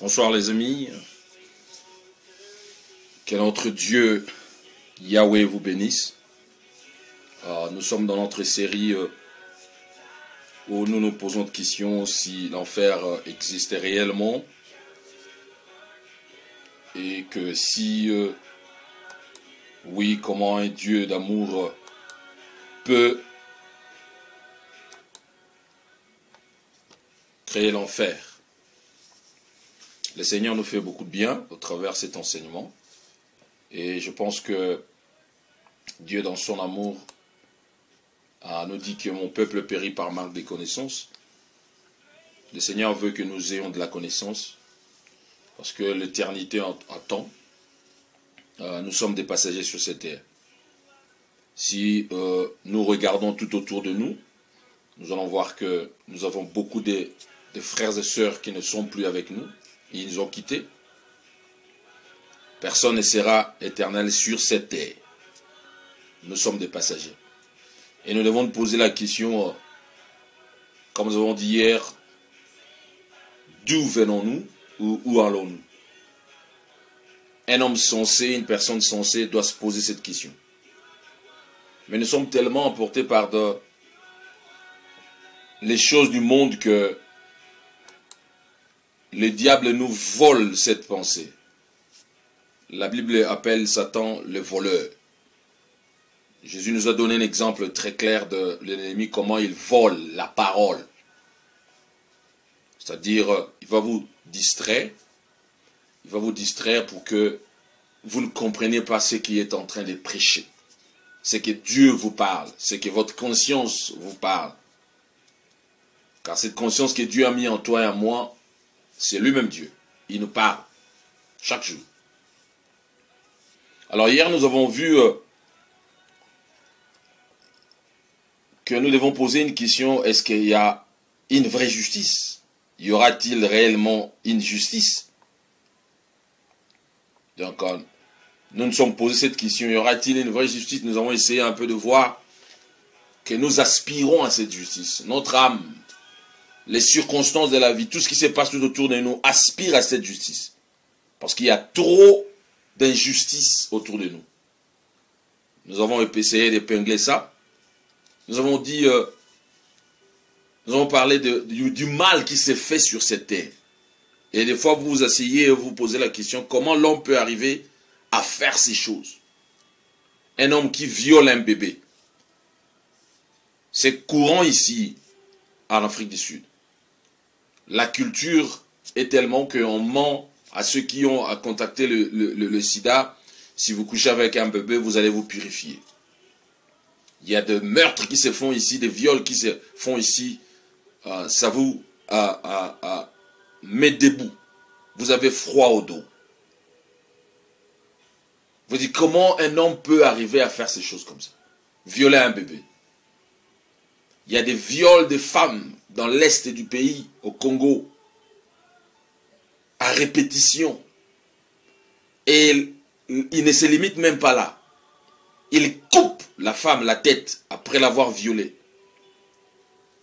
Bonsoir les amis, que notre Dieu Yahweh vous bénisse. Nous sommes dans notre série où nous nous posons de questions si l'enfer existait réellement et que si oui, comment un Dieu d'amour peut créer l'enfer. Le Seigneur nous fait beaucoup de bien au travers de cet enseignement. Et je pense que Dieu, dans son amour, nous dit que mon peuple périt par manque de connaissance. Le Seigneur veut que nous ayons de la connaissance, parce que l'éternité attend. Nous sommes des passagers sur cette terre. Si nous regardons tout autour de nous, nous allons voir que nous avons beaucoup de frères et sœurs qui ne sont plus avec nous. Ils nous ont quittés. Personne ne sera éternel sur cette terre. Nous sommes des passagers. Et nous devons nous poser la question, comme nous avons dit hier, d'où venons-nous ou où allons-nous? Un homme sensé, une personne sensée doit se poser cette question. Mais nous sommes tellement emportés par les choses du monde que le diable nous vole cette pensée. La Bible appelle Satan le voleur. Jésus nous a donné un exemple très clair de l'ennemi, comment il vole la parole. C'est-à-dire, il va vous distraire. Il va vous distraire pour que vous ne compreniez pas ce qu'il est en train de prêcher. C'est que Dieu vous parle. C'est que votre conscience vous parle. Car cette conscience que Dieu a mis en toi et en moi, c'est lui-même Dieu. Il nous parle chaque jour. Alors hier, nous avons vu que nous devons poser une question. Est-ce qu'il y a une vraie justice? Y aura-t-il réellement une justice? Donc, nous nous sommes posé cette question. Y aura-t-il une vraie justice? Nous avons essayé un peu de voir que nous aspirons à cette justice. Notre âme, les circonstances de la vie, tout ce qui se passe tout autour de nous aspire à cette justice. Parce qu'il y a trop d'injustice autour de nous. Nous avons essayé d'épingler ça. Nous avons dit, nous avons parlé du mal qui s'est fait sur cette terre. Et des fois, vous vous asseyez et vous posez la question, comment l'homme peut arriver à faire ces choses? Un homme qui viole un bébé. C'est courant ici, en Afrique du Sud. La culture est tellement qu'on ment à ceux qui ont contacté le sida. Si vous couchez avec un bébé, vous allez vous purifier. Il y a des meurtres qui se font ici, des viols qui se font ici. Ça vous met debout. Vous avez froid au dos. Vous dites, comment un homme peut arriver à faire ces choses comme ça? Violer un bébé. Il y a des viols de femmes dans l'est du pays, au Congo, à répétition. Et il ne se limite même pas là. Il coupe la femme la tête après l'avoir violée.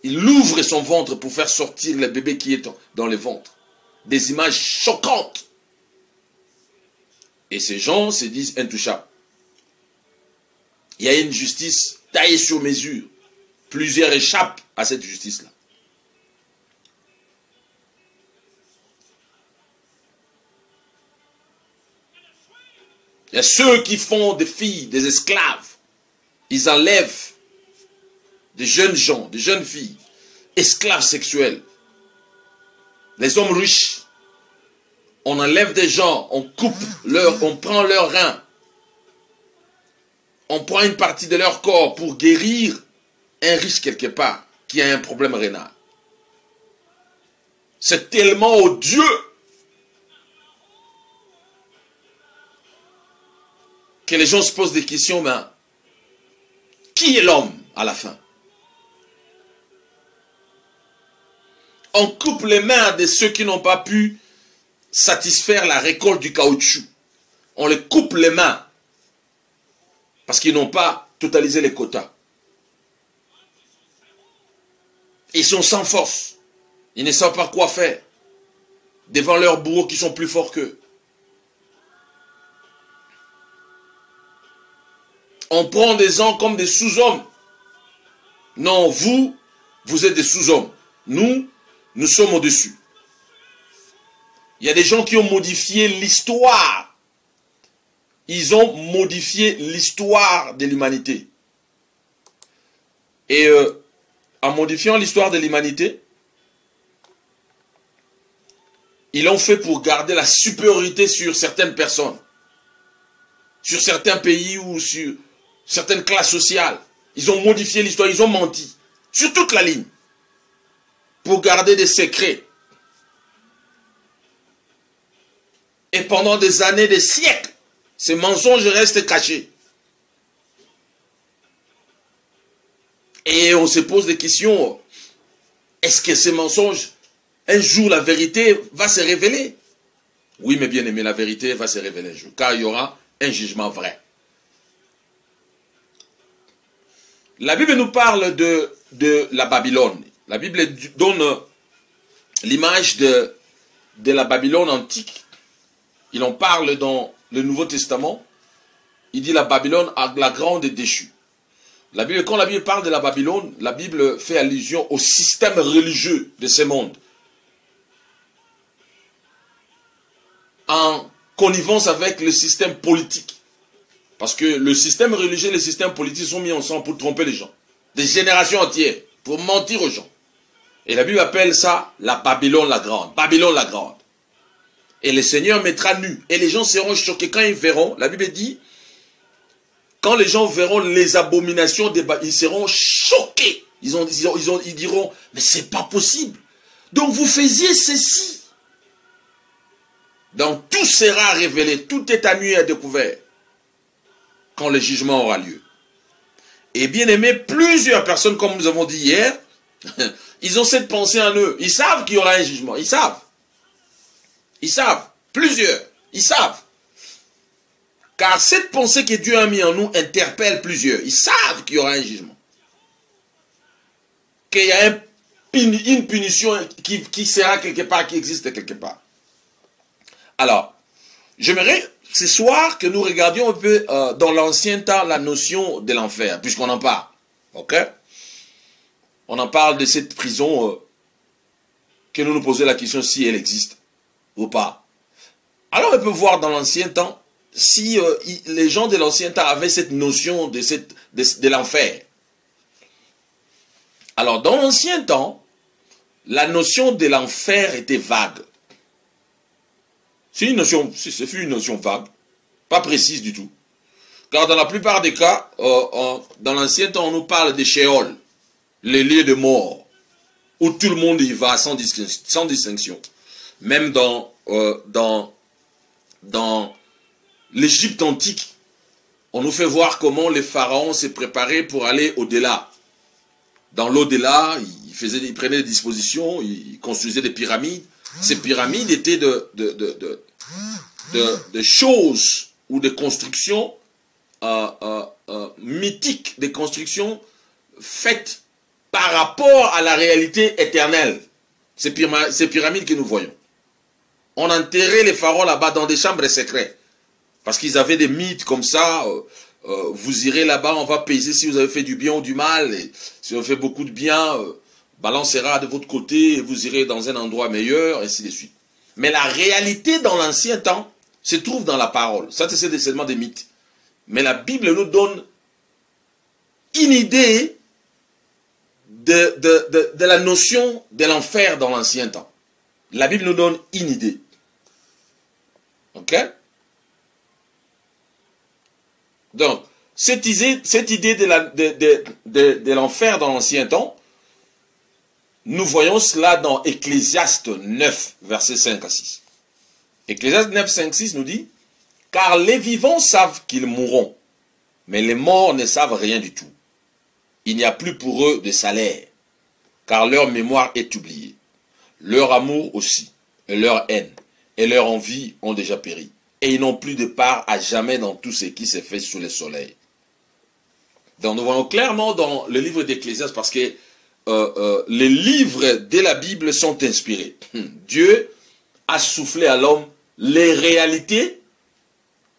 Il ouvre son ventre pour faire sortir le bébé qui est dans le ventre. Des images choquantes. Et ces gens se disent intouchables. Il y a une justice taillée sur mesure. Plusieurs échappent à cette justice-là. Il y a ceux qui font des filles, des esclaves. Ils enlèvent des jeunes gens, des jeunes filles, esclaves sexuels. Les hommes riches, on enlève des gens, on coupe on prend leurs reins. On prend une partie de leur corps pour guérir un riche quelque part qui a un problème rénal. C'est tellement odieux que les gens se posent des questions, mais qui est l'homme à la fin? On coupe les mains de ceux qui n'ont pas pu satisfaire la récolte du caoutchouc. On les coupe les mains parce qu'ils n'ont pas totalisé les quotas. Ils sont sans force. Ils ne savent pas quoi faire. devant leurs bourreaux qui sont plus forts qu'eux. On prend des gens comme des sous-hommes. Non, vous êtes des sous-hommes. Nous sommes au-dessus. Il y a des gens qui ont modifié l'histoire. Ils ont modifié l'histoire de l'humanité. Et en modifiant l'histoire de l'humanité, ils l'ont fait pour garder la supériorité sur certaines personnes, sur certains pays ou sur certaines classes sociales. Ils ont modifié l'histoire, ils ont menti sur toute la ligne pour garder des secrets. Et pendant des années, des siècles, ces mensonges restent cachés. Et on se pose des questions. Est-ce que ces mensonges, un jour, la vérité va se révéler? Oui, mes bien-aimés, la vérité va se révéler un jour, car il y aura un jugement vrai. La Bible nous parle de la Babylone. La Bible donne l'image de la Babylone antique. Il en parle dans le Nouveau Testament. Il dit la Babylone, la grande déchue. Quand la Bible parle de la Babylone, la Bible fait allusion au système religieux de ce monde. En connivence avec le système politique. Parce que le système religieux et le système politique sont mis ensemble pour tromper les gens. Des générations entières, pour mentir aux gens. Et la Bible appelle ça la Babylone la grande. Babylone la grande. Et le Seigneur mettra nu. Et les gens seront choqués quand ils verront. La Bible dit, quand les gens verront les abominations, ils seront choqués. Ils diront, mais c'est pas possible. Donc vous faisiez ceci. Donc tout sera révélé, tout est à nu et à découvert. Quand le jugement aura lieu. Et bien aimé, plusieurs personnes, comme nous avons dit hier, ils ont cette pensée en eux. Ils savent qu'il y aura un jugement. Ils savent. Ils savent. Plusieurs. Ils savent. Car cette pensée que Dieu a mis en nous interpelle plusieurs. Ils savent qu'il y aura un jugement. Qu'il y a une punition qui sera quelque part, qui existe quelque part. Alors, j'aimerais ce soir que nous regardions un peu dans l'ancien temps la notion de l'enfer, puisqu'on en parle. Ok? On en parle de cette prison que nous nous posons la question si elle existe ou pas. Alors on peut voir dans l'ancien temps si les gens de l'ancien temps avaient cette notion de l'enfer. Alors dans l'ancien temps, la notion de l'enfer était vague. C'est une notion vague, pas précise du tout. Car dans la plupart des cas, dans l'ancien temps, on nous parle des Sheol, les lieux de mort, où tout le monde y va sans distinction. Même dans l'Égypte antique, on nous fait voir comment les pharaons se préparaient pour aller au-delà. Dans l'au-delà, ils prenaient des dispositions, ils construisaient des pyramides. Ces pyramides étaient de choses ou de constructions mythiques, des constructions faites par rapport à la réalité éternelle. Ces pyramides que nous voyons. On enterrait les pharaons là-bas dans des chambres secrètes. Parce qu'ils avaient des mythes comme ça. Vous irez là-bas, on va peser si vous avez fait du bien ou du mal. Et si vous avez fait beaucoup de bien, balancera de votre côté et vous irez dans un endroit meilleur, ainsi de suite. Mais la réalité dans l'ancien temps se trouve dans la parole. Ça, c'est seulement des mythes. Mais la Bible nous donne une idée de la notion de l'enfer dans l'ancien temps. La Bible nous donne une idée. Ok? Donc, cette idée de l'enfer dans l'ancien temps, nous voyons cela dans Ecclésiaste 9, versets 5 à 6. Ecclésiaste 9, 5, 6 nous dit, « Car les vivants savent qu'ils mourront, mais les morts ne savent rien du tout. Il n'y a plus pour eux de salaire, car leur mémoire est oubliée. Leur amour aussi, et leur haine, et leur envie ont déjà péri. Et ils n'ont plus de part à jamais dans tout ce qui s'est fait sous le soleil. » Donc nous voyons clairement dans le livre d'Ecclésiaste, parce que les livres de la Bible sont inspirés. Dieu a soufflé à l'homme les réalités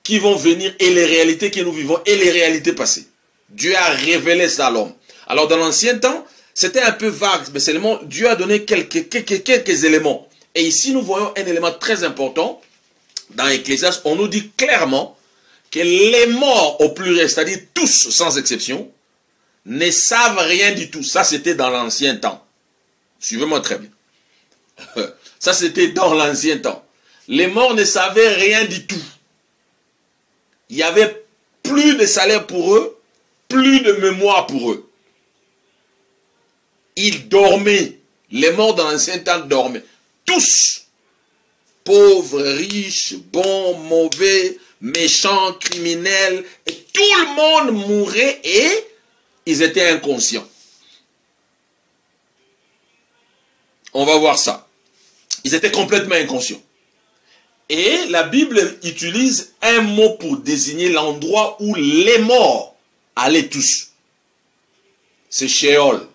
qui vont venir et les réalités que nous vivons et les réalités passées. Dieu a révélé ça à l'homme. Alors dans l'ancien temps, c'était un peu vague, mais seulement Dieu a donné quelques éléments. Et ici, nous voyons un élément très important. Dans Ecclésiaste, on nous dit clairement que les morts au pluriel, c'est-à-dire tous sans exception, ne savent rien du tout. Ça, c'était dans l'ancien temps. Suivez-moi très bien. Ça, c'était dans l'ancien temps. Les morts ne savaient rien du tout. Il n'y avait plus de salaire pour eux, plus de mémoire pour eux. Ils dormaient. Les morts dans l'ancien temps dormaient. Tous. Pauvres, riches, bons, mauvais, méchants, criminels. Et tout le monde mourait et ils étaient inconscients. On va voir ça. Ils étaient complètement inconscients. Et la Bible utilise un mot pour désigner l'endroit où les morts allaient tous. C'est Sheol,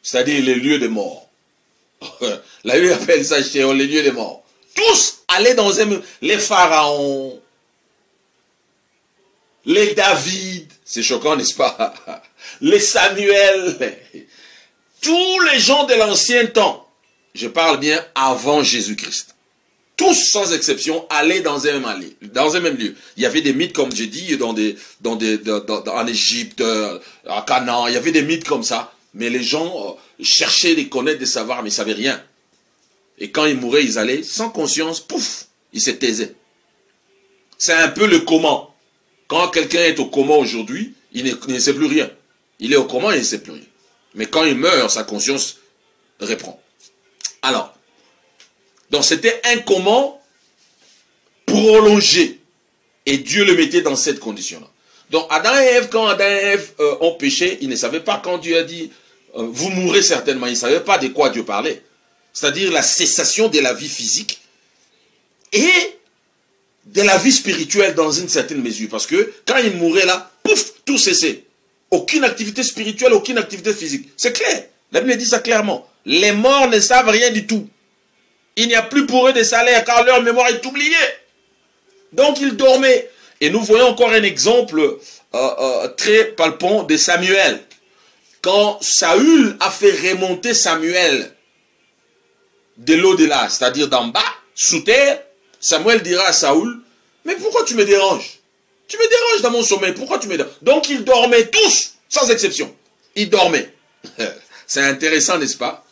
c'est-à-dire les lieux des morts. La Bible appelle ça Sheol, les lieux des morts. Tous allaient dans un... Les pharaons, les David, c'est choquant, n'est-ce pas? Les Samuel, tous les gens de l'ancien temps, je parle bien avant Jésus-Christ. Tous, sans exception, allaient dans un même lieu. Il y avait des mythes, comme j'ai dit, en Égypte, à Canaan, il y avait des mythes comme ça. Mais les gens cherchaient de connaître, de savoir, mais ils ne savaient rien. Et quand ils mouraient, ils allaient, sans conscience, pouf, ils se taisaient. C'est un peu le coma. Quand quelqu'un est au coma aujourd'hui, il ne sait plus rien. Il est au coma et il ne sait plus rien. Mais quand il meurt, sa conscience reprend. Alors, donc c'était un coma prolongé. Et Dieu le mettait dans cette condition-là. Donc Adam et Ève, quand Adam et Ève ont péché, ils ne savaient pas quand Dieu a dit vous mourrez certainement. Ils ne savaient pas de quoi Dieu parlait. C'est-à-dire la cessation de la vie physique et de la vie spirituelle dans une certaine mesure. Parce que quand ils mouraient là, pouf, tout cessait. Aucune activité spirituelle, aucune activité physique. C'est clair. La Bible dit ça clairement. Les morts ne savent rien du tout. Il n'y a plus pour eux de salaire car leur mémoire est oubliée. Donc ils dormaient. Et nous voyons encore un exemple très palpant de Samuel. Quand Saül a fait remonter Samuel de l'au-delà, c'est-à-dire d'en bas, sous terre, Samuel dira à Saül, mais pourquoi tu me déranges? Tu me déranges dans mon sommeil, pourquoi tu me déranges? Donc ils dormaient tous, sans exception. Ils dormaient. C'est intéressant, n'est-ce pas?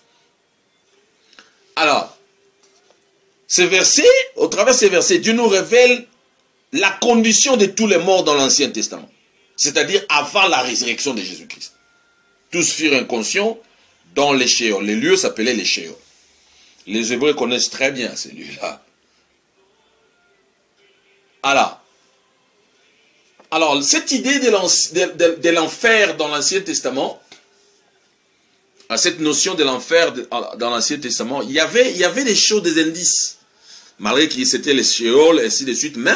Alors, ces versets, au travers de ces versets, Dieu nous révèle la condition de tous les morts dans l'Ancien Testament. C'est-à-dire avant la résurrection de Jésus-Christ. Tous furent inconscients dans les Sheol. Les lieux s'appelaient les Sheol. Les Hébreux connaissent très bien ces lieux-là. Alors, cette idée de l'enfer dans l'Ancien Testament, cette notion de l'enfer dans l'Ancien Testament, il y avait des choses, des indices. Malgré que c'était les Sheol, et ainsi de suite. Mais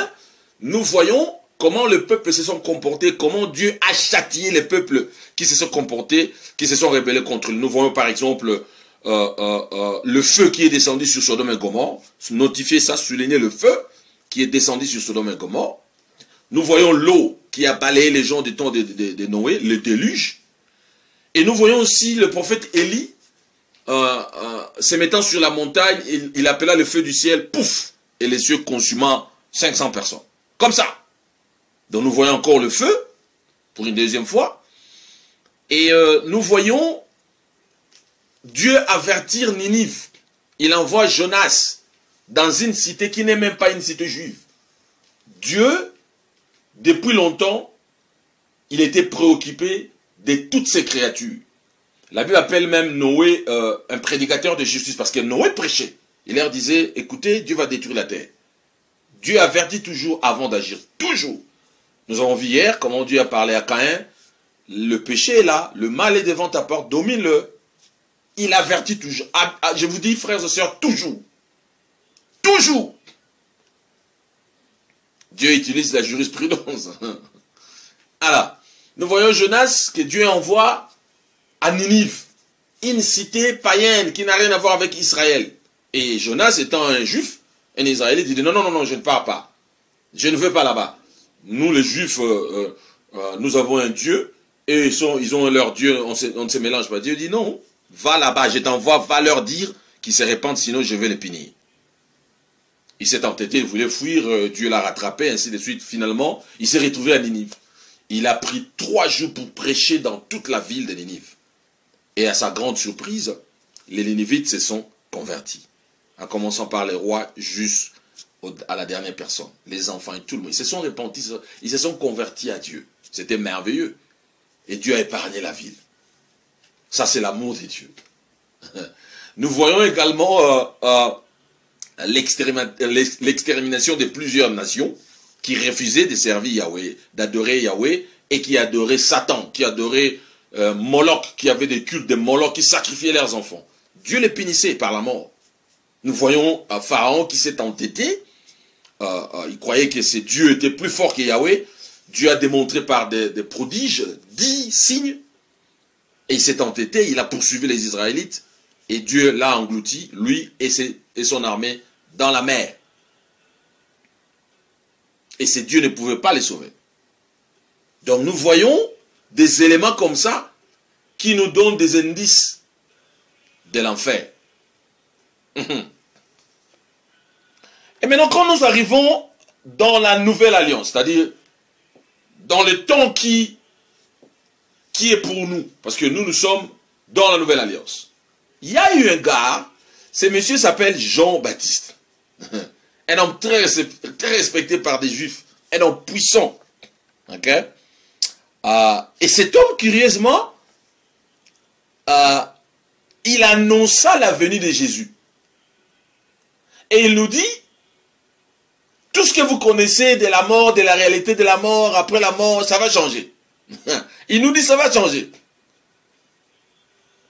nous voyons comment le peuple se sont comportés, comment Dieu a châtié les peuples qui se sont comportés, qui se sont rebellés contre lui. Nous voyons par exemple le feu qui est descendu sur Sodome et Gomorrhe. Notifier ça, souligner le feu qui est descendu sur Sodome et Gomorrhe. Nous voyons l'eau qui a balayé les gens du temps de Noé, le déluge. Et nous voyons aussi le prophète Élie, se mettant sur la montagne, il appela le feu du ciel, pouf, et les cieux consumant 500 personnes. Comme ça. Donc nous voyons encore le feu, pour une deuxième fois. Et nous voyons Dieu avertir Ninive. Il envoie Jonas dans une cité qui n'est même pas une cité juive. Dieu, depuis longtemps, il était préoccupé de toutes ces créatures. La Bible appelle même Noé un prédicateur de justice parce que Noé prêchait. Il leur disait, écoutez, Dieu va détruire la terre. Dieu avertit toujours avant d'agir. Toujours. Nous avons vu hier comment Dieu a parlé à Caïn. Le péché est là, le mal est devant ta porte, domine-le. Il avertit toujours. Je vous dis, frères et sœurs, toujours. Toujours. Dieu utilise la jurisprudence. Alors, nous voyons Jonas que Dieu envoie à Ninive, une cité païenne qui n'a rien à voir avec Israël. Et Jonas étant un juif, Un Israélite, il dit, non, non, non, non, je ne pars pas. Je ne veux pas là-bas. Nous, les Juifs, nous avons un Dieu, et ils ont leur Dieu, on ne se mélange pas. Dieu dit, non, va là-bas, je t'envoie, va leur dire qu'ils se répandent, sinon je vais les punir. Il s'est entêté, il voulait fuir, Dieu l'a rattrapé, ainsi de suite. Finalement, il s'est retrouvé à Ninive. Il a pris 3 jours pour prêcher dans toute la ville de Ninive. Et à sa grande surprise, les Ninivites se sont convertis. En commençant par les rois jusqu'à la dernière personne. Les enfants et tout le monde. Ils se sont repentis, ils se sont convertis à Dieu. C'était merveilleux. Et Dieu a épargné la ville. Ça, c'est l'amour de Dieu. Nous voyons également l'extermination de plusieurs nations qui refusaient de servir Yahweh, d'adorer Yahweh, et qui adoraient Satan, qui adoraient Moloch, qui avaient des cultes de Moloch, qui sacrifiaient leurs enfants. Dieu les punissait par la mort. Nous voyons Pharaon qui s'est entêté. Il croyait que Dieu était plus fort que Yahweh. Dieu a démontré par des prodiges, 10 signes. Et il s'est entêté, il a poursuivi les Israélites. Et Dieu l'a englouti, lui et son armée, dans la mer. Et ces dieux ne pouvaient pas les sauver. Donc nous voyons des éléments comme ça qui nous donnent des indices de l'enfer. Et maintenant, quand nous arrivons dans la nouvelle alliance, c'est-à-dire dans le temps qui est pour nous, parce que nous sommes dans la nouvelle alliance. Il y a eu un gars, ce monsieur s'appelle Jean-Baptiste. Un homme très respecté par des juifs, un homme puissant. Okay? Et cet homme, curieusement, il annonça la venue de Jésus. Et il nous dit, tout ce que vous connaissez de la mort, de la réalité de la mort, après la mort, ça va changer. Il nous dit, ça va changer.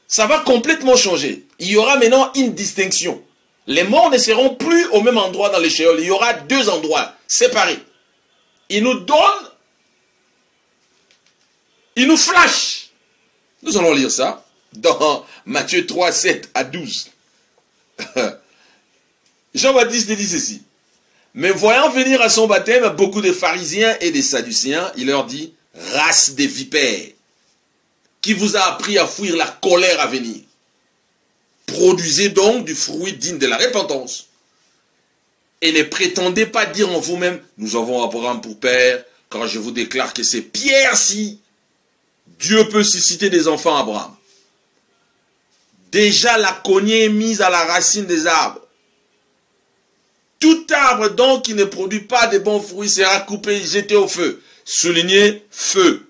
Ça va complètement changer. Il y aura maintenant une distinction. Les morts ne seront plus au même endroit dans les shéol. Il y aura 2 endroits séparés. Il nous donne, il nous flash. Nous allons lire ça dans Matthieu 3, 7 à 12. Jean-Baptiste dit ceci. Mais voyant venir à son baptême beaucoup de pharisiens et des sadducéens, il leur dit, race des vipères, qui vous a appris à fuir la colère à venir. Produisez donc du fruit digne de la repentance. Et ne prétendez pas dire en vous-même, nous avons Abraham pour père, car je vous déclare que c'est Pierre-ci. Dieu peut susciter des enfants à Abraham. Déjà la cognée est mise à la racine des arbres. Tout arbre donc qui ne produit pas de bons fruits sera coupé et jeté au feu. Soulignez feu.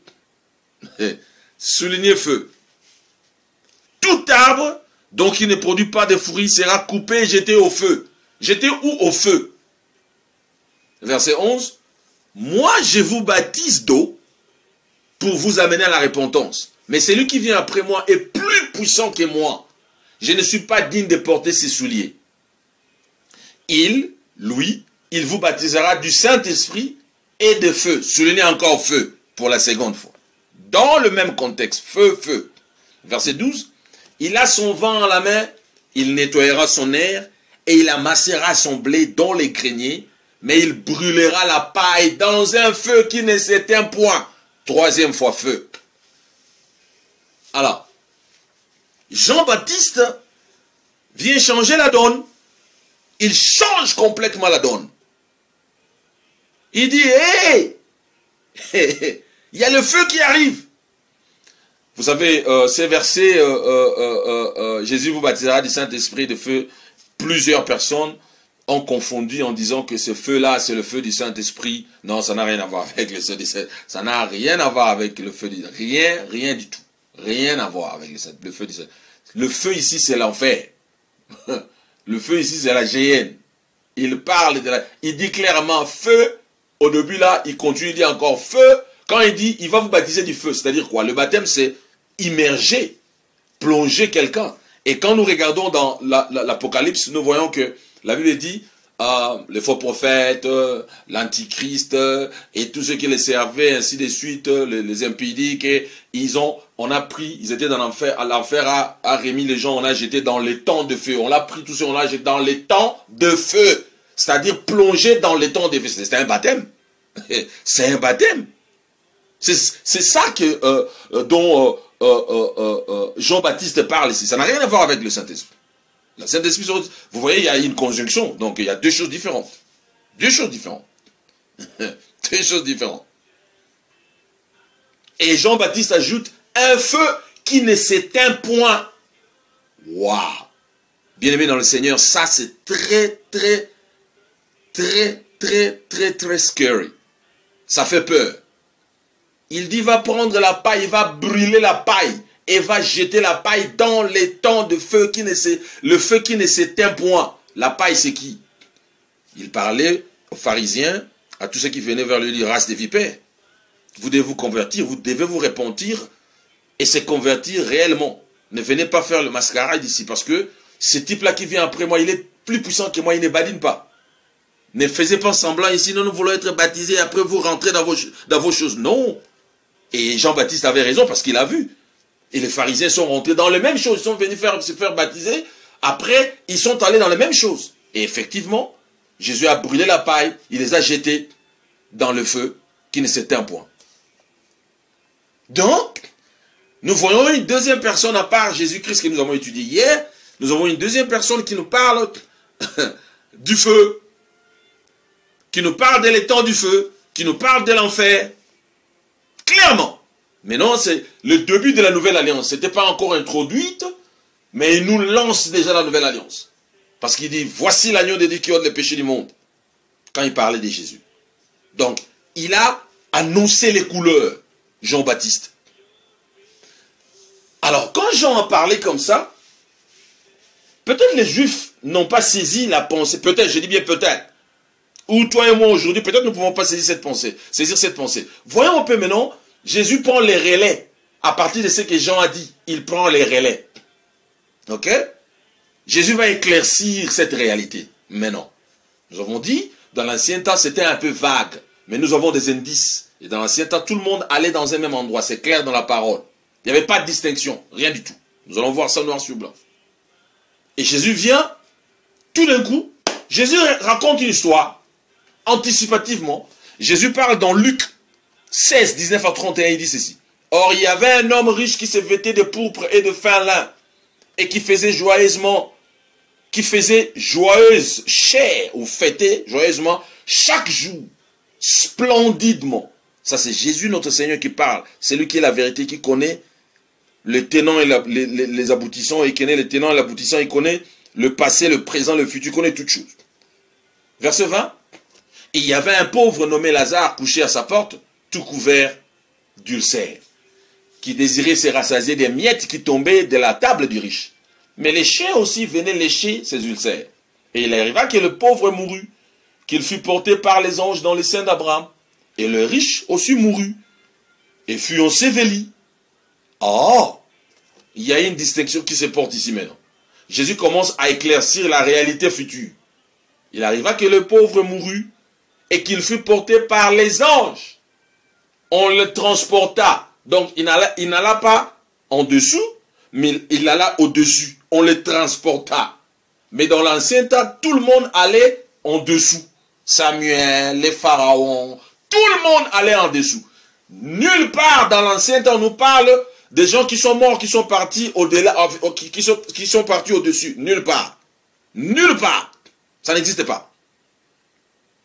Soulignez feu. Tout arbre donc qui ne produit pas de fruits sera coupé et jeté au feu. Jeté où? Au feu. Verset 11. Moi je vous baptise d'eau pour vous amener à la repentance. Mais celui qui vient après moi est plus puissant que moi. Je ne suis pas digne de porter ses souliers. Il vous baptisera du Saint-Esprit et de feu. Soulignez encore feu pour la seconde fois. Dans le même contexte, feu, feu. Verset 12. Il a son vent en la main, il nettoyera son air et il amassera son blé dans les greniers, mais il brûlera la paille dans un feu qui ne s'éteint point. 3e fois feu. Alors, Jean-Baptiste vient changer la donne. Il change complètement la donne. Il dit, hé, il y a le feu qui arrive. Vous savez, ces versets, Jésus vous baptisera du Saint-Esprit de feu. Plusieurs personnes ont confondu en disant que ce feu-là, c'est le feu du Saint-Esprit. Non, ça n'a rien à voir avec le feu du Saint-Esprit. Ça n'a rien à voir avec le feu du Saint-Esprit. Rien du tout. Rien à voir avec le feu du Saint-Esprit. Le feu ici, c'est l'enfer. Le feu ici, c'est la géhenne. Il parle il dit clairement feu. Au début là, il continue, il dit encore feu. Quand il dit, il va vous baptiser du feu. C'est-à-dire quoi? Le baptême, c'est immerger, plonger quelqu'un. Et quand nous regardons dans l'Apocalypse, nous voyons que la Bible dit, les faux prophètes, l'antichrist, et tous ceux qui les servaient, ainsi de suite, les impudiques, et ils étaient dans l'enfer, l'enfer a remis les gens, on a jeté dans les temps de feu, on l'a pris tous ceux, on l'a jeté dans les temps de feu. c'est-à-dire plonger dans les temps des feux. C'est un baptême. C'est un baptême. C'est ça dont Jean-Baptiste parle ici. Ça n'a rien à voir avec le Saint-Esprit. Le Saint-Esprit, vous voyez, il y a une conjonction. Donc, il y a deux choses différentes. Deux choses différentes. Deux choses différentes. Et Jean-Baptiste ajoute un feu qui ne s'éteint point. Waouh! Bien-aimé dans le Seigneur, ça c'est très scary. Ça fait peur. Il dit, va prendre la paille, il va brûler la paille et va jeter la paille dans les temps de feu le feu qui ne s'éteint point. La paille, c'est qui? Il parlait aux pharisiens, à tous ceux qui venaient vers lui, race des vipères. Vous devez vous convertir, vous devez vous repentir et se convertir réellement. Ne venez pas faire le mascarade ici parce que ce type-là qui vient après moi, il est plus puissant que moi, il ne badine pas. Ne faisez pas semblant ici, non, nous voulons être baptisés, après vous rentrez dans vos choses. Non. Et Jean-Baptiste avait raison parce qu'il a vu. Et les pharisiens sont rentrés dans les mêmes choses, ils sont venus se faire baptiser. Après, ils sont allés dans les mêmes choses. Et effectivement, Jésus a brûlé la paille, il les a jetés dans le feu qui ne s'éteint point. Donc, nous voyons une deuxième personne à part Jésus-Christ que nous avons étudié hier. Nous avons une deuxième personne qui nous parle du feu, qui nous parle de l'étang du feu, qui nous parle de l'enfer. Clairement. Mais non, c'est le début de la nouvelle alliance. Ce n'était pas encore introduite, mais il nous lance déjà la nouvelle alliance. Parce qu'il dit, voici l'agneau de Dieu qui ôte les péchés du monde. Quand il parlait de Jésus. Donc, il a annoncé les couleurs, Jean-Baptiste. Alors, quand Jean a parlé comme ça, peut-être les Juifs n'ont pas saisi la pensée. Peut-être, je dis bien peut-être. Ou toi et moi aujourd'hui, peut-être nous ne pouvons pas saisir cette pensée. Voyons un peu maintenant, Jésus prend les relais. À partir de ce que Jean a dit, il prend les relais. Ok? Jésus va éclaircir cette réalité. Maintenant, nous avons dit, dans l'ancien temps, c'était un peu vague. Mais nous avons des indices. Et dans l'ancien temps, tout le monde allait dans un même endroit. C'est clair dans la parole. Il n'y avait pas de distinction. Rien du tout. Nous allons voir ça noir sur blanc. Et Jésus vient, tout d'un coup, Jésus raconte une histoire, anticipativement. Jésus parle dans Luc 16, 19 à 31, il dit ceci. Or, il y avait un homme riche qui se vêtait de pourpre et de fin lin, et qui faisait joyeuse chair, ou fêtait joyeusement, chaque jour, splendidement. Ça, c'est Jésus, notre Seigneur, qui parle. C'est lui qui est la vérité, qui connaît les tenants et les aboutissants, il connaît les tenants et l'aboutissant, il connaît le passé, le présent, le futur, il connaît toutes choses. Verset 20. Et il y avait un pauvre nommé Lazare couché à sa porte, tout couvert d'ulcères, qui désirait se rassasier des miettes qui tombaient de la table du riche. Mais les chiens aussi venaient lécher ses ulcères. Et il arriva que le pauvre mourut, qu'il fut porté par les anges dans les seins d'Abraham. Et le riche aussi mourut, et fut enseveli. Oh, il y a une distinction qui se porte ici maintenant. Jésus commence à éclaircir la réalité future. Il arriva que le pauvre mourut et qu'il fut porté par les anges. On le transporta. Donc il n'alla pas en dessous, mais il alla au-dessus. On le transporta. Mais dans l'ancien temps, tout le monde allait en dessous. Samuel, les pharaons, tout le monde allait en dessous. Nulle part dans l'ancien temps on nous parle des gens qui sont morts, qui sont partis au-delà, qui sont partis au-dessus. Nulle part. Nulle part. Ça n'existe pas.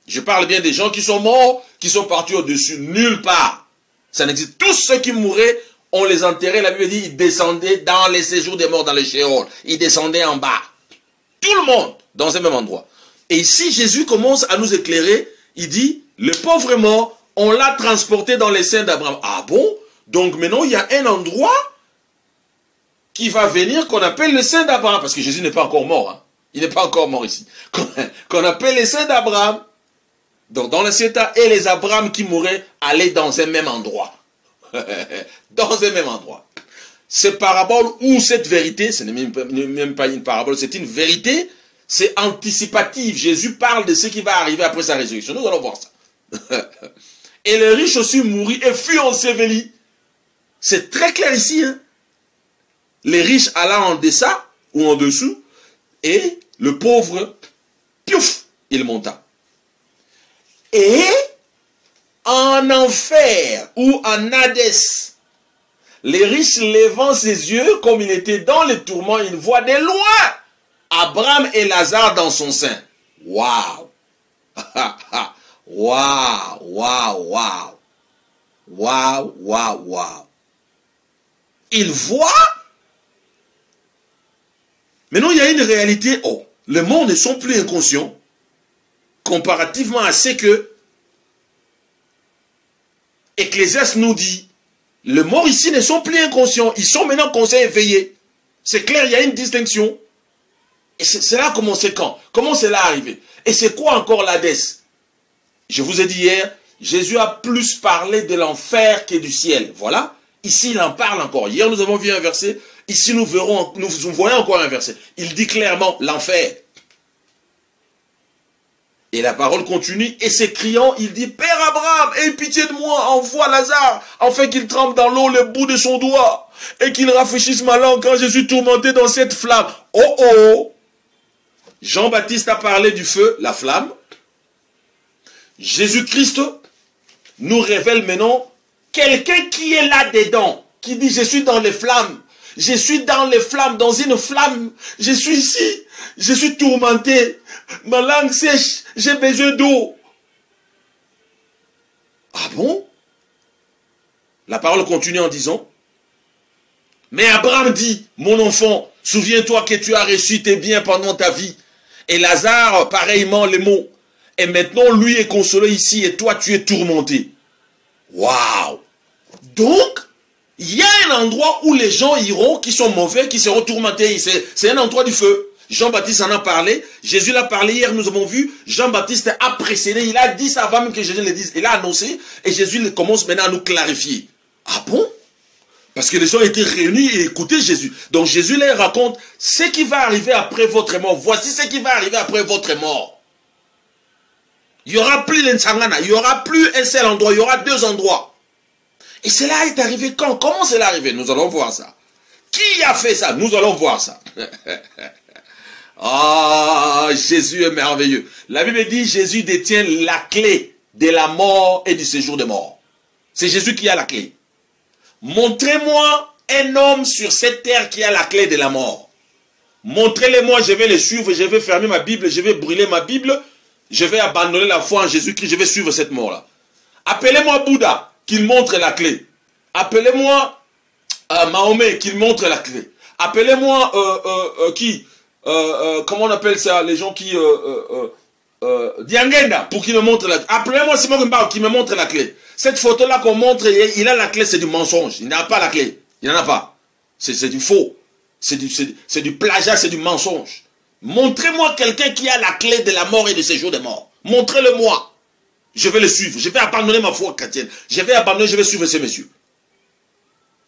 Je parle bien des gens qui sont morts, qui sont partis au-dessus. Nulle part. Ça n'existe. Tous ceux qui mouraient, on les enterrait. La Bible dit, ils descendaient dans les séjours des morts, dans les Sheol. Ils descendaient en bas. Tout le monde, dans un même endroit. Et ici, Jésus commence à nous éclairer. Il dit, le pauvre mort, on l'a transporté dans les seins d'Abraham. Ah bon? Donc maintenant, il y a un endroit qui va venir qu'on appelle le sein d'Abraham. Parce que Jésus n'est pas encore mort. Hein. Il n'est pas encore mort ici. Qu'on appelle les seins d'Abraham. Donc dans l'ancien temps, et les Abraham qui mouraient allaient dans un même endroit. Dans un même endroit. Cette parabole ou cette vérité, ce n'est même pas une parabole, c'est une vérité, c'est anticipatif. Jésus parle de ce qui va arriver après sa résurrection. Nous allons voir ça. Et le riche aussi mourut et fut enseveli. C'est très clair ici. Hein? Les riches alla en deçà ou en dessous, et le pauvre, piouf, il monta. Et en enfer ou en Hadès, les riches levant ses yeux, comme il était dans les tourments, il voit de loin Abraham et Lazare dans son sein. Waouh! Waouh! Waouh! Waouh! Waouh! Waouh! Waouh! Il voit. Maintenant, il y a une réalité. Oh, les morts ne sont plus inconscients comparativement à ce que Ecclésiaste nous dit. Les morts ici ne sont plus inconscients. Ils sont maintenant conscients et éveillés. C'est clair, il y a une distinction. Et c'est là comment c'est quand. Comment c'est là arrivé. Et c'est quoi encore l'Hadès? Je vous ai dit hier, Jésus a plus parlé de l'enfer que du ciel. Voilà. Ici, il en parle encore. Hier, nous avons vu un verset. Ici, nous voyons encore un verset. Il dit clairement l'enfer. Et la parole continue. Et s'écriant, il dit, Père Abraham, aie pitié de moi, envoie Lazare, afin qu'il trempe dans l'eau le bout de son doigt, et qu'il rafraîchisse ma langue quand je suis tourmenté dans cette flamme. Oh oh! Jean-Baptiste a parlé du feu, la flamme. Jésus-Christ nous révèle maintenant quelqu'un qui est là-dedans, qui dit, je suis dans les flammes. Je suis dans les flammes, dans une flamme. Je suis ici, je suis tourmenté. Ma langue sèche, j'ai besoin d'eau. Ah bon? La parole continue en disant, mais Abraham dit, mon enfant, souviens-toi que tu as reçu tes biens pendant ta vie. Et Lazare, pareillement les mots. Et maintenant, lui est consolé ici et toi, tu es tourmenté. Waouh! Donc, il y a un endroit où les gens iront, qui sont mauvais, qui seront tourmentés. C'est un endroit du feu. Jean-Baptiste en a parlé. Jésus l'a parlé hier, nous avons vu. Jean-Baptiste a précédé. Il a dit ça avant même que Jésus le dise. Il a annoncé. Et Jésus commence maintenant à nous clarifier. Ah bon? Parce que les gens étaient réunis et écoutaient Jésus. Donc Jésus leur raconte ce qui va arriver après votre mort. Voici ce qui va arriver après votre mort. Il n'y aura plus l'Ensangana. Il n'y aura plus un seul endroit. Il y aura deux endroits. Et cela est arrivé quand? Comment cela est arrivé? Nous allons voir ça. Qui a fait ça? Nous allons voir ça. Ah, Jésus est merveilleux. La Bible dit Jésus détient la clé de la mort et du séjour des morts. C'est Jésus qui a la clé. Montrez-moi un homme sur cette terre qui a la clé de la mort. Montrez-le-moi, je vais le suivre, je vais fermer ma Bible, je vais brûler ma Bible, je vais abandonner la foi en Jésus-Christ, je vais suivre cette mort-là. Appelez-moi Bouddha, qu'il montre la clé. Appelez-moi Mahomet, qu'il montre la clé. Appelez-moi comment on appelle ça, les gens qui Diangenda, pour qu'il me montre la clé. Appelez-moi Simon Gimba, qui me montre la clé. Cette photo-là qu'on montre, il a la clé, c'est du mensonge. Il n'a pas la clé. Il n'en a pas. C'est du faux. C'est du plagiat, c'est du mensonge. Montrez-moi quelqu'un qui a la clé de la mort et du séjour des morts. Montrez-le-moi. Je vais le suivre. Je vais abandonner ma foi chrétienne. Je vais abandonner, je vais suivre ces messieurs.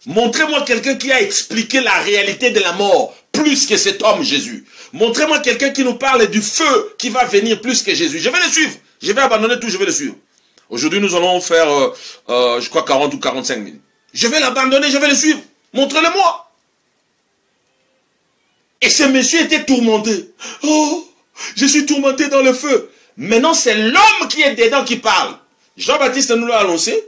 Montrez-moi quelqu'un qui a expliqué la réalité de la mort plus que cet homme Jésus. Montrez-moi quelqu'un qui nous parle du feu qui va venir plus que Jésus. Je vais le suivre. Je vais abandonner tout, je vais le suivre. Aujourd'hui, nous allons faire, je crois, 40 ou 45 minutes. Je vais l'abandonner, je vais le suivre. Montrez-le-moi. Et ce monsieur était tourmenté. Oh, je suis tourmenté dans le feu. Maintenant, c'est l'homme qui est dedans qui parle. Jean-Baptiste nous l'a annoncé.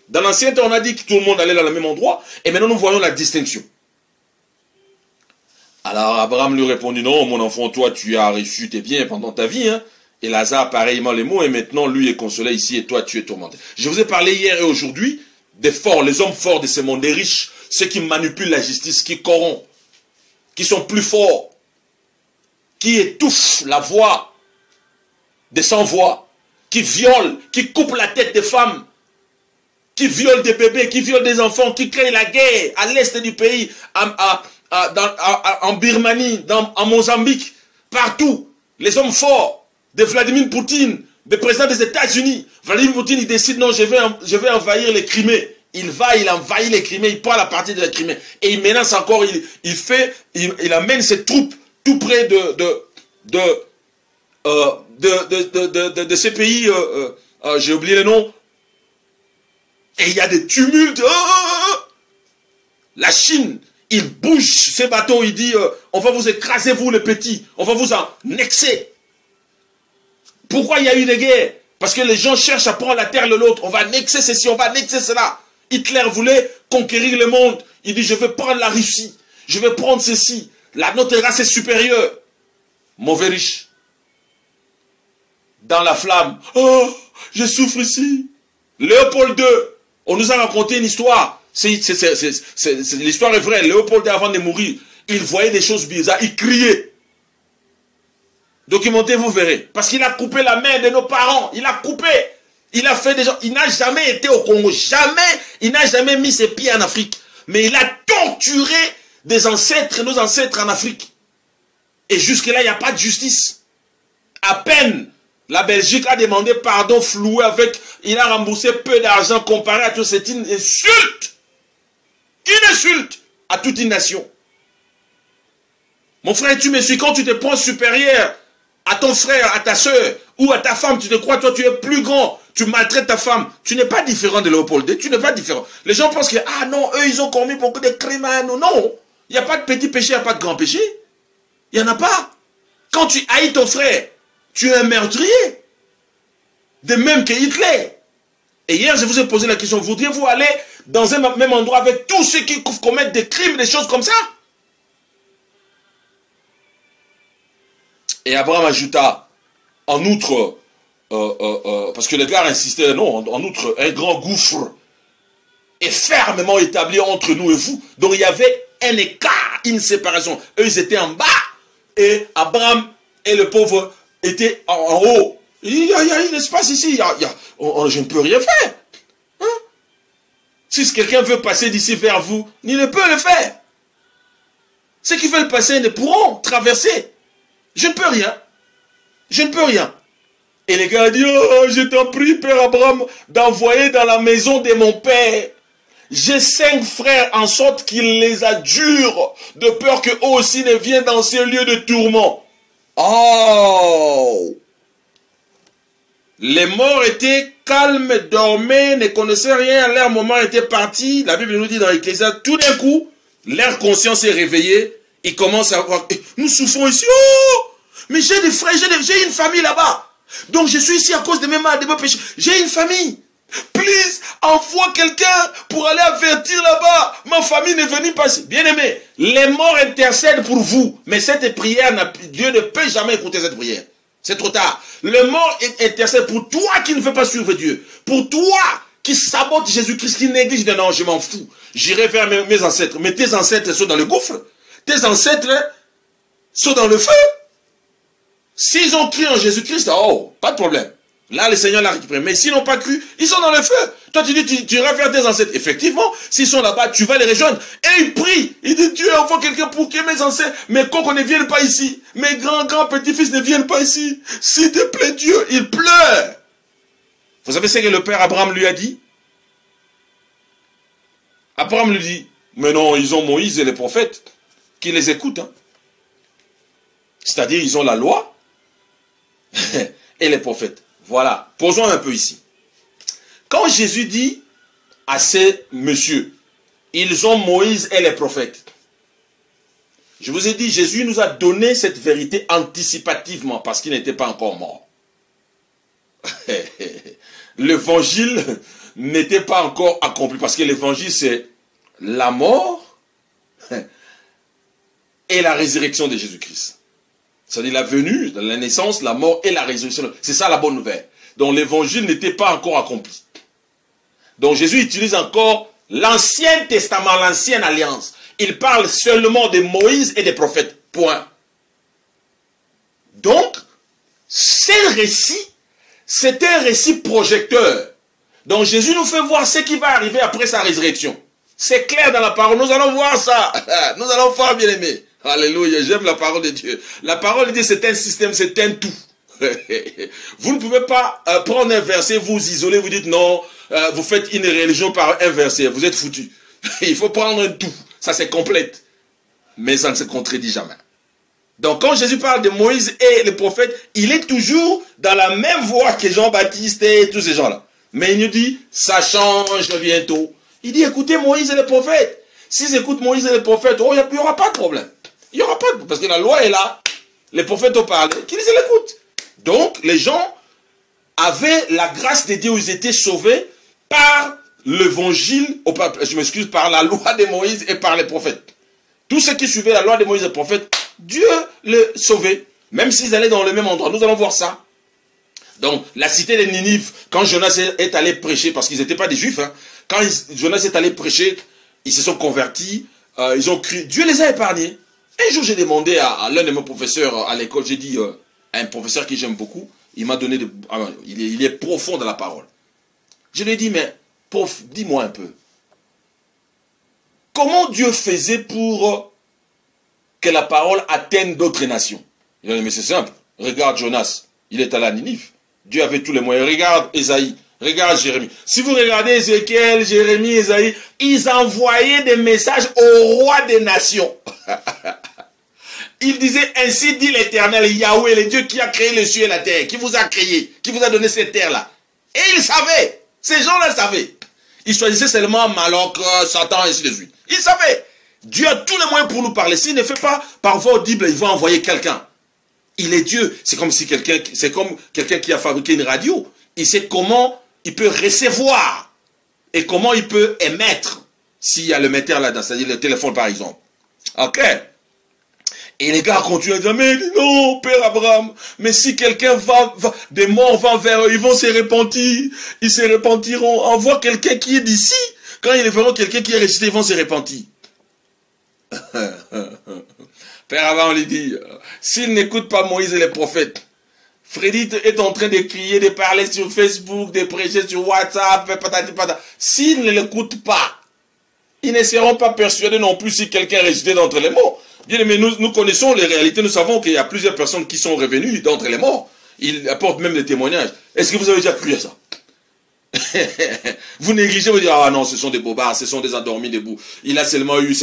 Dans l'ancien temps, on a dit que tout le monde allait dans le même endroit. Et maintenant, nous voyons la distinction. Alors, Abraham lui répondit, non, mon enfant, toi, tu as reçu tes biens pendant ta vie. Hein. Et Lazare, pareillement les mots. Et maintenant, lui est consolé ici et toi, tu es tourmenté. Je vous ai parlé hier et aujourd'hui des forts, les hommes forts de ce monde, des riches, ceux qui manipulent la justice, qui corrompent, qui sont plus forts, qui étouffent la voix des sans-voix, qui violent, qui coupent la tête des femmes, qui violent des bébés, qui violent des enfants, qui créent la guerre à l'est du pays, en Birmanie, en Mozambique, partout. Les hommes forts de Vladimir Poutine, le président des États-Unis. Vladimir Poutine, il décide, non, je vais envahir les Crimées. Il envahit les Crimées, il prend la partie de la Crimée. Et il menace encore, il amène ses troupes tout près de ces pays, j'ai oublié le nom. Et il y a des tumultes. La Chine, il bouge ses bateaux, il dit, on va vous écraser, vous les petits, on va vous annexer. Pourquoi il y a eu des guerres? Parce que les gens cherchent à prendre la terre de l'autre. On va annexer ceci, on va annexer cela. Hitler voulait conquérir le monde. Il dit, je vais prendre la Russie. Je vais prendre ceci. Notre race est supérieure. Mauvais riche. Dans la flamme. Oh, je souffre ici. Léopold II. On nous a raconté une histoire. L'histoire est vraie. Léopold II, avant de mourir, il voyait des choses bizarres. Il criait. Documentez, vous verrez. Parce qu'il a coupé la main de nos parents. Il a coupé. Il a fait des gens. Il n'a jamais été au Congo. Jamais. Il n'a jamais mis ses pieds en Afrique. Mais il a torturé des ancêtres, nos ancêtres en Afrique. Et jusque-là, il n'y a pas de justice. À peine, la Belgique a demandé pardon floué avec... Il a remboursé peu d'argent comparé à tout. C'est une insulte. Une insulte à toute une nation. Mon frère, tu me suis, quand tu te prends supérieur à ton frère, à ta soeur ou à ta femme, tu te crois, toi, tu es plus grand, tu maltraites ta femme, tu n'es pas différent de Léopold II, tu n'es pas différent. Les gens pensent que, ah non, eux, ils ont commis beaucoup de crimes, non, il n'y a pas de petit péché, il n'y a pas de grand péché. Il n'y en a pas. Quand tu haïs ton frère, tu es un meurtrier. De même que Hitler. Et hier, je vous ai posé la question, voudriez-vous aller dans un même endroit avec tous ceux qui commettent des crimes, des choses comme ça? Et Abraham ajouta, en outre, parce que les gars insistaient, non, en outre, un grand gouffre est fermement établi entre nous et vous. Donc il y avait un écart, une séparation. Eux, ils étaient en bas, et Abraham et le pauvre étaient en haut. Il y a un espace ici, je ne peux rien faire. Hein? Si quelqu'un veut passer d'ici vers vous, il ne peut le faire. Ceux qui veulent passer ne pourront traverser. Je ne peux rien. Je ne peux rien. Et les gars disent, oh, je t'en prie, Père Abraham, d'envoyer dans la maison de mon père. J'ai 5 frères en sorte qu'il les adjure, de peur qu'eux aussi ne viennent dans ces lieux de tourment. Oh! Les morts étaient calmes, dormaient, ne connaissaient rien, leur moment était parti. La Bible nous dit dans l'Ecclésiaste, tout d'un coup, leur conscience est réveillée. Ils commencent à voir, nous souffrons ici, oh! Mais j'ai des frères, j'ai une famille là-bas. Donc je suis ici à cause de mes mal, de mes péchés. J'ai une famille. Please, envoie quelqu'un pour aller avertir là-bas. Ma famille n'est venue pas ici. Bien-aimé, les morts intercèdent pour vous. Mais cette prière, Dieu ne peut jamais écouter cette prière. C'est trop tard. Le mort intercède pour toi qui ne veux pas suivre Dieu. Pour toi qui sabote Jésus-Christ, qui néglige. Non, je m'en fous. J'irai vers mes ancêtres. Mais tes ancêtres sont dans le gouffre. Tes ancêtres sont dans le feu. S'ils ont cru en Jésus-Christ, oh, pas de problème. Là, le Seigneur l'a récupéré. Mais s'ils n'ont pas cru, ils sont dans le feu. Toi, tu dis, tu iras vers tes ancêtres. Effectivement, s'ils sont là-bas, tu vas les rejoindre. Et ils prient. Ils disent, Dieu, envoie quelqu'un pour que mes ancêtres, mes cocos ne viennent pas ici. Mes grands-petits-fils ne viennent pas ici. S'il te plaît, Dieu, ils pleurent. Vous savez ce que le père Abraham lui a dit? Abraham lui dit, mais non, ils ont Moïse et les prophètes qui les écoutent. Hein. C'est-à-dire, ils ont la loi et les prophètes. Voilà, posons un peu ici. Quand Jésus dit à ces messieurs, ils ont Moïse et les prophètes. Je vous ai dit, Jésus nous a donné cette vérité anticipativement parce qu'il n'était pas encore mort. L'évangile n'était pas encore accompli parce que l'évangile c'est la mort et la résurrection de Jésus-Christ. C'est-à-dire la venue, la naissance, la mort et la résurrection. C'est ça la bonne nouvelle. Donc l'évangile n'était pas encore accompli. Donc Jésus utilise encore l'Ancien Testament, l'Ancienne Alliance. Il parle seulement de Moïse et des prophètes. Point. Donc, ce récit, c'est un récit projecteur. Donc Jésus nous fait voir ce qui va arriver après sa résurrection. C'est clair dans la parole. Nous allons voir ça. Nous allons voir, bien aimé. Alléluia, j'aime la parole de Dieu. La parole de Dieu, c'est un système, c'est un tout. Vous ne pouvez pas prendre un verset, vous isoler, vous dites non, vous faites une religion par un verset, vous êtes foutu. Il faut prendre un tout, ça c'est complète. Mais ça ne se contredit jamais. Donc quand Jésus parle de Moïse et les prophètes, il est toujours dans la même voie que Jean-Baptiste et tous ces gens-là. Mais il nous dit, ça change bientôt. Il dit, écoutez Moïse et les prophètes. S'ils écoutent Moïse et les prophètes, oh, il n'y aura pas de problème. Il n'y aura pas de... Parce que la loi est là. Les prophètes ont parlé. Qu'ils l'écoutent. Donc, les gens avaient la grâce de Dieu, ils étaient sauvés par l'évangile, je m'excuse, par la loi de Moïse et par les prophètes. Tous ceux qui suivaient la loi de Moïse et les prophètes, Dieu les sauvait, même s'ils allaient dans le même endroit. Nous allons voir ça. Donc, la cité de Ninive, quand Jonas est allé prêcher, parce qu'ils n'étaient pas des juifs, hein, quand Jonas est allé prêcher, ils se sont convertis, ils ont crié, Dieu les a épargnés. Un jour, j'ai demandé à l'un de mes professeurs à l'école, j'ai dit, un professeur que j'aime beaucoup, il m'a donné, il est profond dans la parole. Je lui ai dit, mais, prof, dis-moi un peu, comment Dieu faisait pour que la parole atteigne d'autres nations? Il a dit, mais c'est simple, regarde Jonas, il est allé à Ninive. Dieu avait tous les moyens. Regarde Ésaïe, regarde Jérémie. Si vous regardez Ézéchiel, Jérémie, Ésaïe, ils envoyaient des messages au roi des nations. Ils disaient, ainsi dit l'Éternel, Yahweh, le Dieu qui a créé le ciel et la terre, qui vous a créé, qui vous a donné cette terre-là. Et ils savaient, ces gens-là savaient. Ils choisissaient seulement Maloc, Satan, et ainsi de suite. Ils savaient. Dieu a tous les moyens pour nous parler. S'il ne fait pas par voie audible, il va envoyer quelqu'un. Il est Dieu. C'est comme si quelqu'un qui a fabriqué une radio. Il sait comment il peut recevoir et comment il peut émettre s'il y a le metteur là-dedans, c'est-à-dire le téléphone par exemple. Ok. Et les gars continuent à dire, mais non, Père Abraham, mais si quelqu'un des morts vont vers eux, ils vont se repentir, ils se repentiront. Envoie quelqu'un qui est d'ici. Quand ils verront quelqu'un qui est ressuscité, ils vont se repentir. Père Abraham lui dit, s'il n'écoute pas Moïse et les prophètes, Freddy est en train de crier, de parler sur Facebook, de prêcher sur WhatsApp, patati patata. S'ils ne l'écoutent pas, ils ne seront pas persuadés non plus si quelqu'un est ressuscité d'entre les morts. Bien, mais nous connaissons les réalités, nous savons qu'il y a plusieurs personnes qui sont revenues d'entre les morts. Ils apportent même des témoignages. Est-ce que vous avez déjà cru à ça? Vous négligez, vous dites, ah non, ce sont des bobards, ce sont des endormis debout. Il a seulement eu,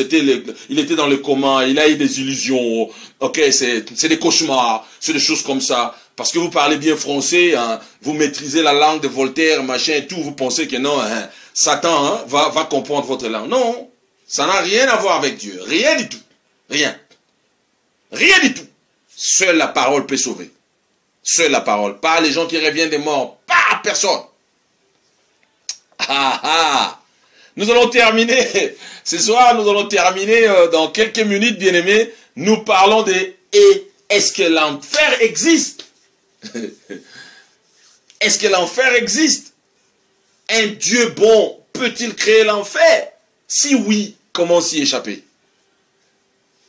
il était dans le coma, il a eu des illusions, ok, c'est des cauchemars, c'est des choses comme ça. Parce que vous parlez bien français, hein, vous maîtrisez la langue de Voltaire, machin et tout, vous pensez que non, hein, Satan hein, va comprendre votre langue. Non, ça n'a rien à voir avec Dieu, rien du tout, rien. Rien du tout. Seule la parole peut sauver. Seule la parole, pas les gens qui reviennent des morts, pas personne. Ah ah. Nous allons terminer, ce soir nous allons terminer dans quelques minutes, bien-aimés, nous parlons de et est-ce que l'enfer existe? Est-ce que l'enfer existe? Un Dieu bon peut-il créer l'enfer? Si oui, comment s'y échapper?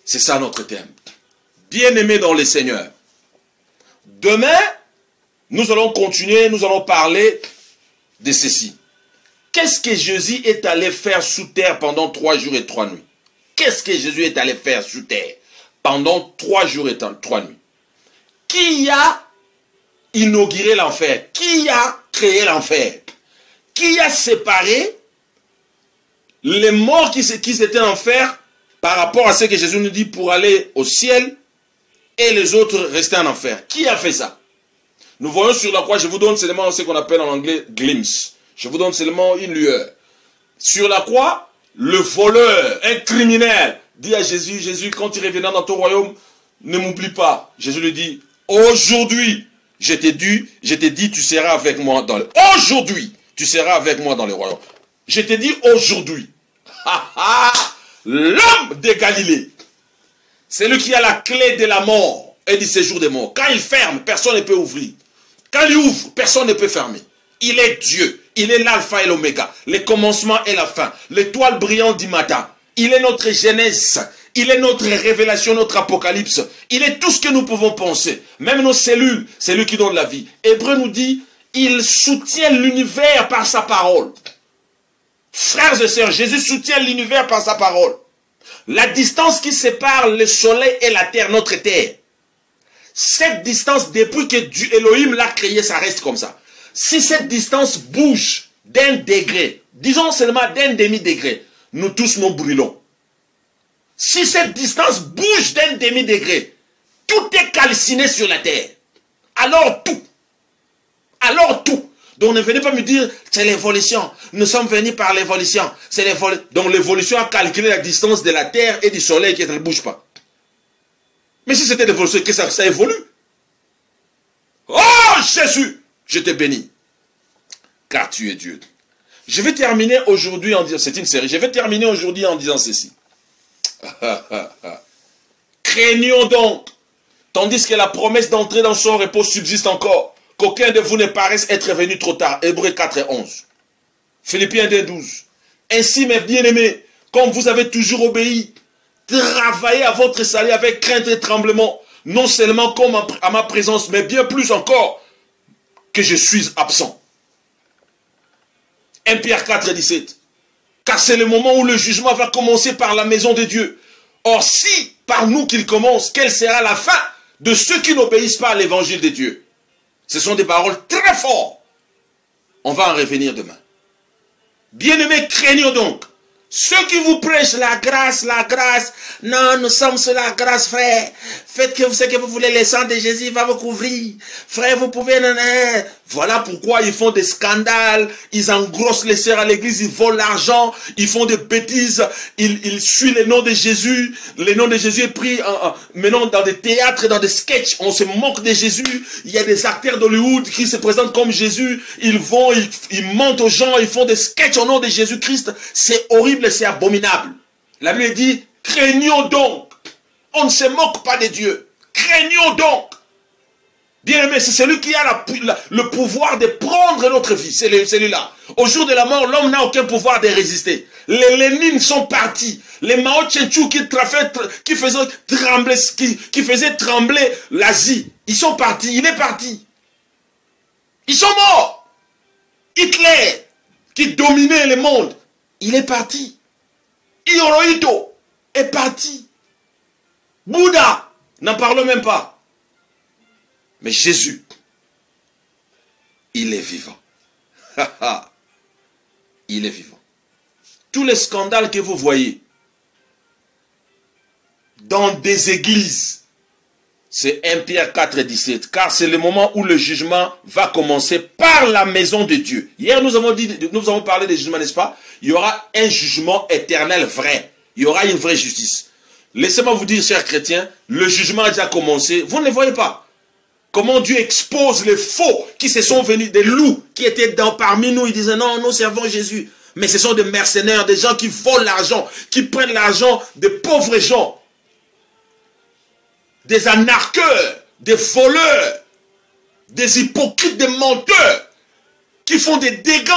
C'est ça notre thème. Bien-aimés dans le Seigneur. Demain, nous allons continuer, nous allons parler de ceci. Qu'est-ce que Jésus est allé faire sous terre pendant 3 jours et 3 nuits? Qu'est-ce que Jésus est allé faire sous terre pendant 3 jours et 3 nuits? Qui a inauguré l'enfer? Qui a créé l'enfer? Qui a séparé les morts qui étaient en enfer par rapport à ce que Jésus nous dit pour aller au ciel et les autres rester en enfer? Qui a fait ça? Nous voyons sur la croix, je vous donne seulement ce qu'on appelle en anglais glimpse. Je vous donne seulement une lueur. Sur la croix, le voleur, un criminel, dit à Jésus, Jésus, quand tu reviendras dans ton royaume, ne m'oublie pas. Jésus lui dit, aujourd'hui, je t'ai dit, tu seras avec moi dans le... Aujourd'hui, tu seras avec moi dans le royaume. Je t'ai dit aujourd'hui. L'homme de Galilée, c'est lui qui a la clé de la mort et du séjour des morts. Quand il ferme, personne ne peut ouvrir. Quand il ouvre, personne ne peut fermer. Il est Dieu. Il est l'alpha et l'oméga, le commencement et la fin, l'étoile brillante du matin. Il est notre genèse, il est notre révélation, notre apocalypse. Il est tout ce que nous pouvons penser, même nos cellules, c'est lui qui donne la vie. Hébreu nous dit, il soutient l'univers par sa parole. Frères et sœurs, Jésus soutient l'univers par sa parole. La distance qui sépare le soleil et la terre, notre terre, cette distance, depuis que Dieu Elohim l'a créé, ça reste comme ça. Si cette distance bouge d'un degré, disons seulement d'un demi-degré, nous tous nous brûlons. Si cette distance bouge d'un demi-degré, tout est calciné sur la terre. Alors tout. Alors tout. Donc ne venez pas me dire, c'est l'évolution. Nous sommes venus par l'évolution. Donc l'évolution a calculé la distance de la terre et du soleil qui ne bouge pas. Mais si c'était l'évolution, que ça évolue. Oh Jésus! Je te bénis, car tu es Dieu. Je vais terminer aujourd'hui en disant, c'est une série, je vais terminer aujourd'hui en disant ceci. Craignons donc, tandis que la promesse d'entrer dans son repos subsiste encore, qu'aucun de vous ne paraisse être venu trop tard. Hébreux 4 et 11. Philippiens 2, 12. Ainsi, mes bien-aimés, comme vous avez toujours obéi, travaillez à votre salut avec crainte et tremblement, non seulement comme à ma présence, mais bien plus encore que je suis absent. 1 Pierre 4, 17. Car c'est le moment où le jugement va commencer par la maison de Dieu. Or, si par nous qu'il commence, quelle sera la fin de ceux qui n'obéissent pas à l'évangile de Dieu? Ce sont des paroles très fortes. On va en revenir demain. Bien-aimés, craignons donc. Ceux qui vous prêchent la grâce, non, nous sommes sur la grâce, frère. Faites ce que vous voulez, le sang de Jésus va vous couvrir. Frère, vous pouvez... Voilà pourquoi ils font des scandales, ils engrossent les sœurs à l'église, ils volent l'argent, ils font des bêtises, ils suivent le nom de Jésus. Le nom de Jésus est pris maintenant dans des théâtres, dans des sketchs, on se moque de Jésus. Il y a des acteurs d'Hollywood qui se présentent comme Jésus, ils vont, ils mentent aux gens, ils font des sketchs au nom de Jésus-Christ. C'est horrible, c'est abominable. La Bible dit, craignons donc. On ne se moque pas de Dieu. Craignons donc. Bien-aimé, c'est celui qui a le pouvoir de prendre notre vie. C'est celui-là. Au jour de la mort, l'homme n'a aucun pouvoir de résister. Les Lénines sont partis. Les Mao Tse-tung qui faisaient trembler l'Asie. Ils sont partis. Il est parti. Ils sont morts. Hitler, qui dominait le monde, il est parti. Hirohito est parti. Bouddha, n'en parlons même pas. Mais Jésus, il est vivant. Il est vivant. Tous les scandales que vous voyez dans des églises, c'est 1 Pierre 4, 17. Car c'est le moment où le jugement va commencer par la maison de Dieu. Hier, nous avons parlé des jugements, n'est-ce pas? Il y aura un jugement éternel vrai. Il y aura une vraie justice. Laissez-moi vous dire, chers chrétiens, le jugement a déjà commencé. Vous ne le voyez pas. Comment Dieu expose les faux qui se sont venus, des loups qui étaient parmi nous. Ils disaient non, nous servons Jésus. Mais ce sont des mercenaires, des gens qui volent l'argent, qui prennent l'argent des pauvres gens. Des anarcheurs, des voleurs, des hypocrites, des menteurs, qui font des dégâts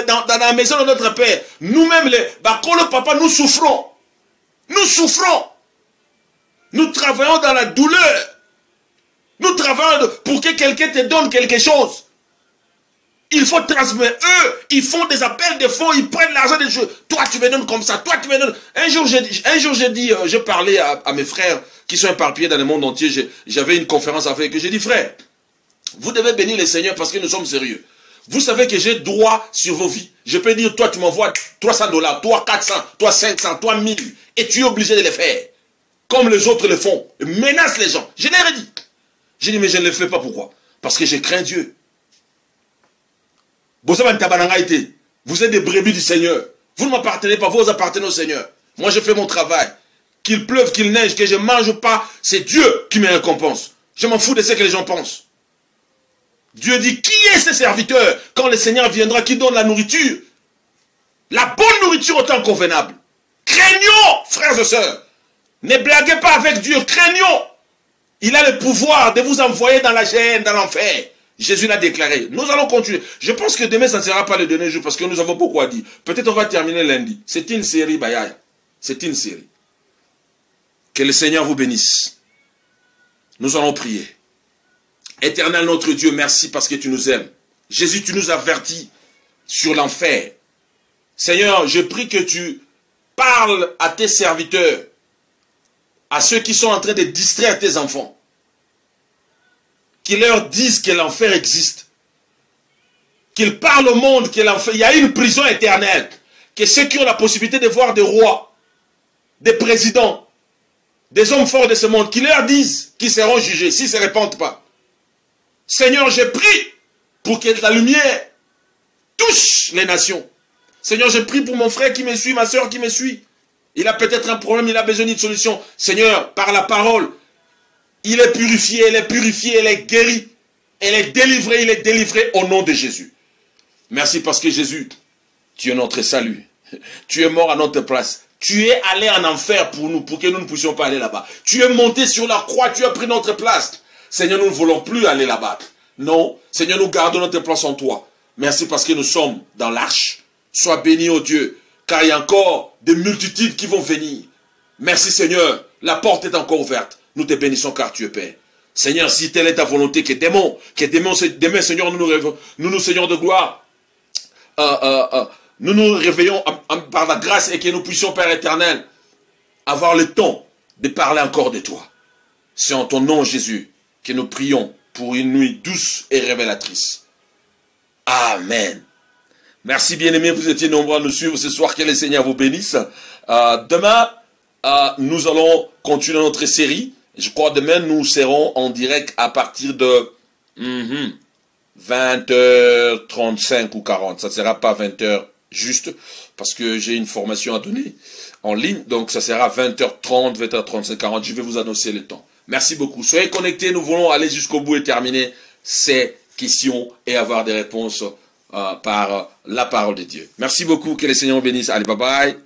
dans la maison de notre Père. Nous-mêmes, le papa, nous souffrons. Nous souffrons. Nous travaillons dans la douleur. Nous travaillons pour que quelqu'un te donne quelque chose. Il faut transmettre. Eux, ils font des appels de fonds, ils prennent l'argent des jeux. Toi, tu me donnes comme ça. Toi, tu me donnes. Un jour, j'ai parlé à mes frères qui sont éparpillés dans le monde entier. J'avais une conférence avec eux. J'ai dit, frère, vous devez bénir le Seigneur parce que nous sommes sérieux. Vous savez que j'ai droit sur vos vies. Je peux dire, toi, tu m'envoies $300, toi 400, toi 500, toi 1000. Et tu es obligé de les faire. Comme les autres le font. Ils menacent les gens. Je leur ai dit. J'ai dit, mais je ne le fais pas. Pourquoi? Parce que je crains Dieu. Vous êtes des brebis du Seigneur. Vous ne m'appartenez pas, vous appartenez au Seigneur. Moi, je fais mon travail. Qu'il pleuve, qu'il neige, que je ne mange pas, c'est Dieu qui me récompense. Je m'en fous de ce que les gens pensent. Dieu dit, qui est ce serviteur quand le Seigneur viendra, qui donne la nourriture? La bonne nourriture au temps convenable. Craignons, frères et sœurs. Ne blaguez pas avec Dieu, craignons. Il a le pouvoir de vous envoyer dans la gêne, dans l'enfer. Jésus l'a déclaré. Nous allons continuer. Je pense que demain, ça ne sera pas le dernier jour parce que nous avons beaucoup à dire. Peut-être on va terminer lundi. C'est une série, Bayaya. C'est une série. Que le Seigneur vous bénisse. Nous allons prier. Éternel notre Dieu, merci parce que tu nous aimes. Jésus, tu nous avertis sur l'enfer. Seigneur, je prie que tu parles à tes serviteurs, à ceux qui sont en train de distraire tes enfants, qu'ils leur disent que l'enfer existe, qu'ils parlent au monde que l'enfer, il y a une prison éternelle, que ceux qui ont la possibilité de voir des rois, des présidents, des hommes forts de ce monde, qu'ils leur disent qu'ils seront jugés s'ils ne se répandent pas. Seigneur, je prie pour que la lumière touche les nations. Seigneur, je prie pour mon frère qui me suit, ma soeur qui me suit. Il a peut-être un problème, il a besoin d'une solution. Seigneur, par la parole, il est purifié, elle est guérie. il est délivré au nom de Jésus. Merci parce que Jésus, tu es notre salut. Tu es mort à notre place. Tu es allé en enfer pour nous, pour que nous ne puissions pas aller là-bas. Tu es monté sur la croix, tu as pris notre place. Seigneur, nous ne voulons plus aller là-bas. Non, Seigneur, nous gardons notre place en toi. Merci parce que nous sommes dans l'arche. Sois béni, ô Dieu, car il y a encore des multitudes qui vont venir. Merci Seigneur, la porte est encore ouverte. Nous te bénissons car tu es Père. Seigneur, si telle est ta volonté, que demain, Seigneur, nous, Seigneur de gloire, nous nous réveillons par la grâce et que nous puissions, Père éternel, avoir le temps de parler encore de toi. C'est en ton nom, Jésus, que nous prions pour une nuit douce et révélatrice. Amen. Merci bien-aimés, vous étiez nombreux à nous suivre ce soir. Que le Seigneur vous bénisse. Demain, nous allons continuer notre série. Je crois demain, nous serons en direct à partir de 20h35 ou 40. Ça ne sera pas 20h juste, parce que j'ai une formation à donner en ligne. Donc, ça sera 20h30, 20h35, 40. Je vais vous annoncer le temps. Merci beaucoup. Soyez connectés. Nous voulons aller jusqu'au bout et terminer ces questions et avoir des réponses par la parole de Dieu. Merci beaucoup. Que le Seigneur vous bénisse. Allez, bye bye.